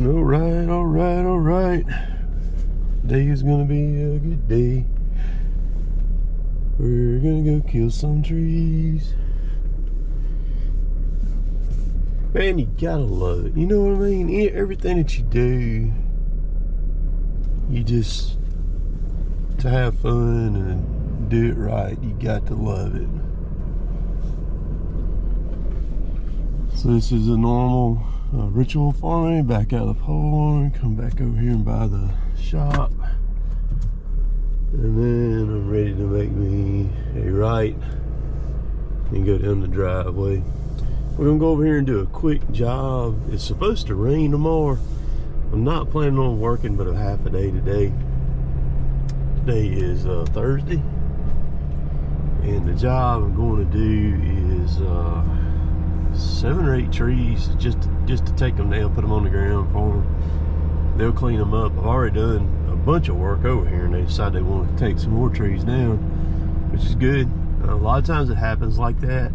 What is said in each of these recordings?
Alright, alright, alright. Today is gonna be a good day. We're gonna go kill some trees. Man, you gotta love it. You know what I mean? Everything that you do, you just, to have fun and do it right, you got to love it. So this is a normal ritual for me. Back out of the pole, come back over here and buy the shop. And then I'm ready to make me a right and go down the driveway. We're gonna go over here and do a quick job. It's supposed to rain tomorrow. I'm not planning on working but a half a day today. Today is Thursday. And the job I'm going to do is 7 or 8 trees just to take them down, put them on the ground for them. They'll clean them up. I've already done a bunch of work over here and they decide they want to take some more trees down, which is good. A lot of times it happens like that.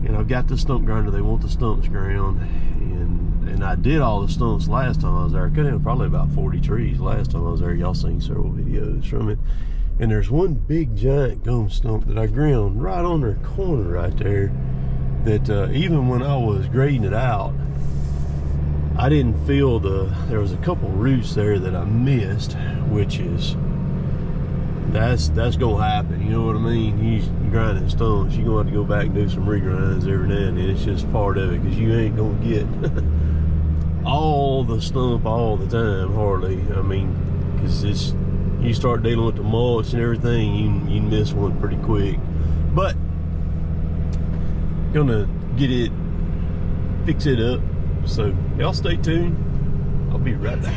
And I've got the stump grinder. They want the stumps ground, and I did all the stumps last time I was there. I cut in probably about 40 trees last time I was there. Y'all seen several videos from it. And there's one big giant gum stump that I ground right on their corner right there, that even when I was grading it out, I didn't feel there was a couple roots there that I missed, which is, that's gonna happen, you know what I mean? You grinding stumps, you're gonna have to go back and do some regrinds every now and then. It's just part of it, because you ain't gonna get all the stump all the time, hardly. I mean, because it's, you start dealing with the mulch and everything, you miss one pretty quick. But gonna get it, fix it up. So y'all stay tuned. I'll be right back.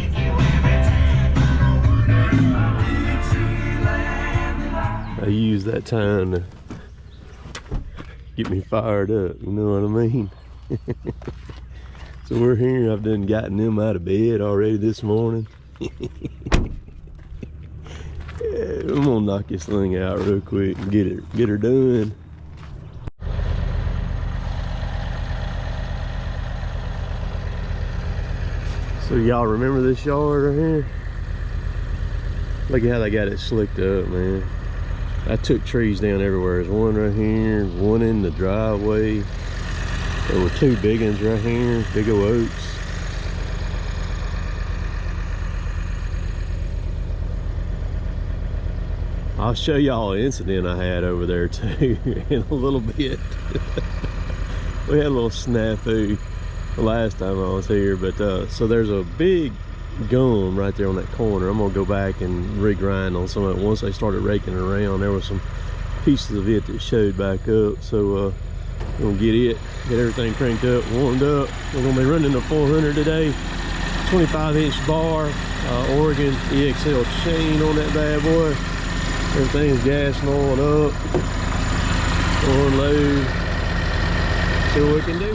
I use that time to get me fired up, you know what I mean? So we're here. I've done gotten them out of bed already this morning. Yeah, I'm gonna knock this thing out real quick and get her done. So y'all remember this yard right here? Look at how they got it slicked up, man. I took trees down everywhere. There's one right here, one in the driveway. There were 2 big ones right here, big old oaks. I'll show y'all an incident I had over there too in a little bit. We had a little snafu last time I was here, but so there's a big gum right there on that corner. I'm gonna go back and regrind on some of it. Once they started raking around, there was some pieces of it that showed back up. So we're gonna get everything cranked up, warmed up. We're gonna be running the 400 today, 25-inch bar, Oregon EXL chain on that bad boy. Everything's gas and oiled up, unload, see what we can do.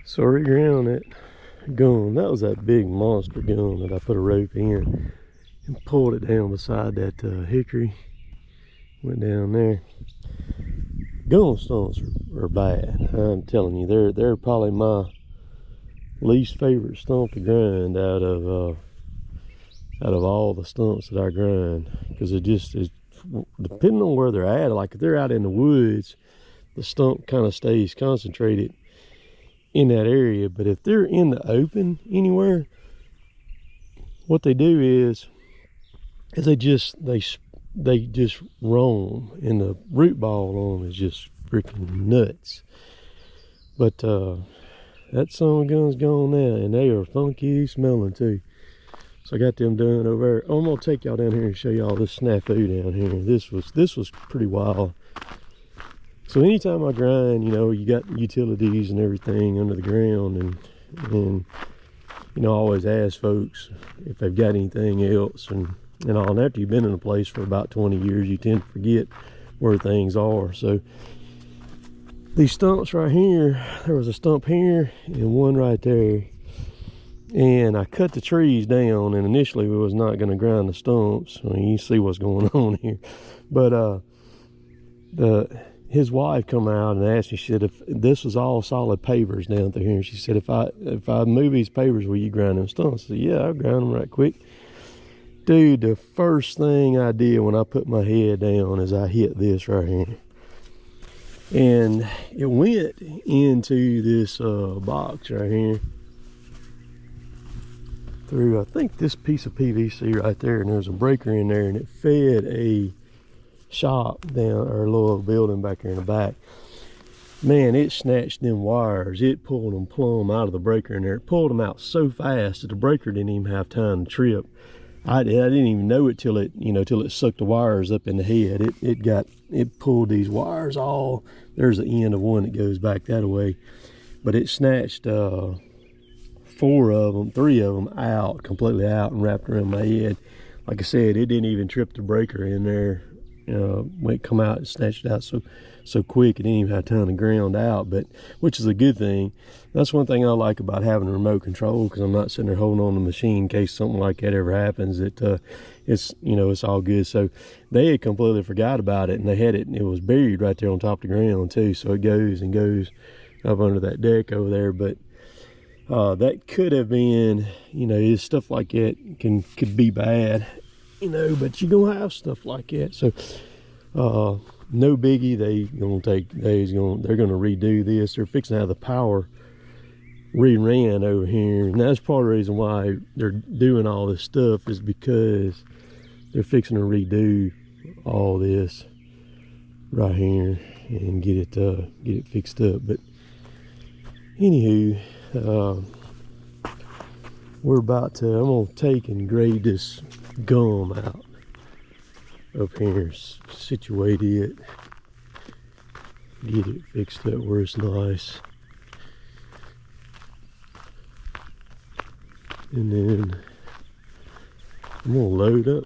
So reground that gun. That was that big monster gun that I put a rope in and pulled it down beside that hickory. Went down there. Gun stumps are bad. I'm telling you, they're probably my least favorite stump to grind out of all the stumps that I grind, because it just is, depending on where they're at. Like if they're out in the woods, the stump kind of stays concentrated in that area. But if they're in the open anywhere, what they do is they just roam, and the root ball on them is just freaking nuts. But that son of a gun's gone now, and they are funky smelling too. So I got them done over there. I'm gonna take y'all down here and show y'all this snafu down here. This was pretty wild. So anytime I grind, you know, you got utilities and everything under the ground, and you know, I always ask folks if they've got anything else and all. And after you've been in a place for about 20 years, you tend to forget where things are. So these stumps right here, there was a stump here and one right there, and I cut the trees down, and initially we was not going to grind the stumps. I mean, you see what's going on here. But his wife come out and asked me, she said, if this was all solid pavers down through here, she said, if I move these pavers, will you grind them stumps? I said, yeah, I'll grind them right quick. Dude, the first thing I did when I put my head down is I hit this right here. And it went into this box right here. through, I think, this piece of PVC right there, and there's a breaker in there, and it fed a shop down, or a little building back there in the back. Man, it snatched them wires. It pulled them plumb out of the breaker in there. It pulled them out so fast that the breaker didn't even have time to trip. I didn't even know it till it, till it sucked the wires up in the head. It pulled these wires all. There's the end of one that goes back that way, but it snatched three of them out, completely out, and wrapped around my head. Like I said, it didn't even trip the breaker in there. When it come out, it snatched it out so quick, it didn't even have time to ground out, but which is a good thing. That's one thing I like about having a remote control, because I'm not sitting there holding on the machine in case something like that ever happens. It's all good. So they had completely forgot about it, and they had it, and it was buried right there on top of the ground too, so it goes and goes up under that deck over there. But that could have been, stuff like that could be bad, but you're gonna have stuff like that. So no biggie. They're gonna redo this. They're fixing to have the power reran over here, and that's part of the reason why they're doing all this stuff, is because they're fixing to redo all this right here and get it fixed up. But anywho, I'm gonna take and grade this gum out up here, situate it, get it fixed up where it's nice, and then I'm gonna load up